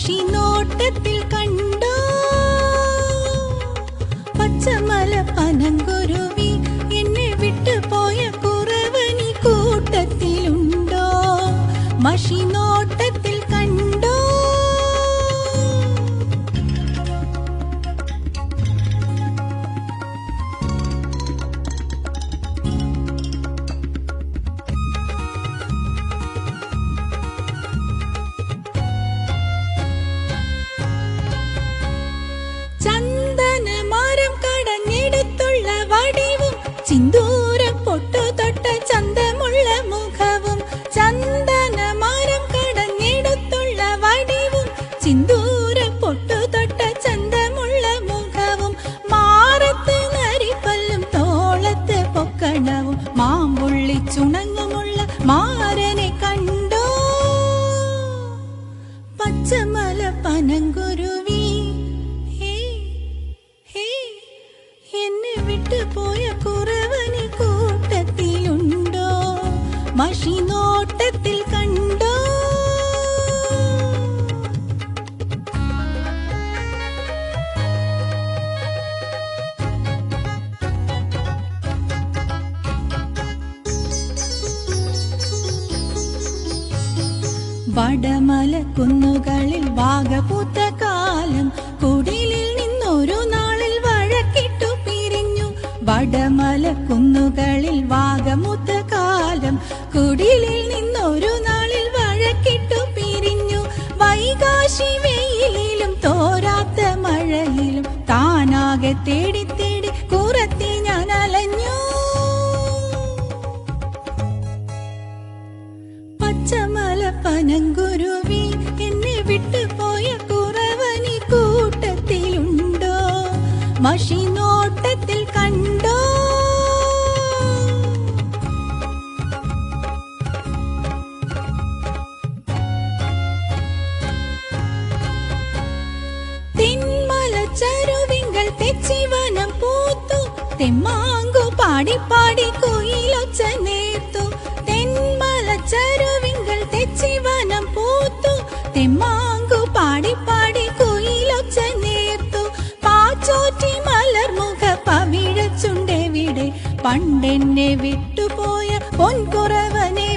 മഷി നോട്ടത്തിൽ കണ്ടോ പച്ചമല പനങ്കുരുവി എന്നെ വിട്ടുപോയ കുറവനി കൂട്ടത്തിലുണ്ടോ മഷി നോട്ടത്തിൽ കണ്ടോ സിന്ദൂര പൊട്ടു തൊട്ട ചന്തമുള്ള മുഖവും ചന്ദനമരം കടഞ്ഞെടുത്തുള്ള വടിവും സിന്ദൂര പൊട്ടു തൊട്ട ചന്തമുള്ള മുഖവും മാറത്ത് നരിപ്പല്ലും തോളത്ത് പൊക്കണവും മാമ്പുള്ളി ചുണങ്ങുമുള്ള മാരനെ കണ്ടോ പച്ചമല പനങ്കുരുവി എന്നെ വിട്ടുപോയ കുറവനി കൂട്ടത്തിലുണ്ടോ മഷി നോട്ടത്തിൽ കണ്ടോ വടമല കുന്നുകളിൽ വാഗപൂത്ത കാലം കുടിലിൽ നിന്നൊരു നാളിൽ വഴക്കിട്ടു പിരിഞ്ഞു വടമല കുന്നുകളിൽ വാഗമുത്ത കാലം കുടിലിൽ നിന്നൊരു നാളിൽ വഴക്കിട്ടു പിരിഞ്ഞു വൈകാശി വെയിലിലും തോരാത്ത മഴയിലും താനാകെ തേടി തേടി കുറത്തി ഞാൻ അലഞ്ഞു പച്ചമല പനങ്കുരുവി എന്നെ വിട്ടുപോയ കുറവനി കൂട്ടത്തിലുണ്ടോ മഷി നോട്ടത്തിൽ കണ്ടോ തെന്മല ചരുവിങ്കൽ തെച്ചിവനം പൂത്തു തെമ്മാങ്കു പാടി പാടി കുയിലൊച്ച നേർത്തു തെന്മല ചരുവിങ്കൽ തെച്ചിവനം പൂത്തു തെമ്മാങ്കു പാടി പാടി കുയിലൊച്ച നേർത്തു പാച്ചോറ്റി മലർമുഖ പവിഴച്ചുണ്ടെവിടെ പണ്ടെന്നെ വിട്ടുപോയ പൊൻകുറവനെ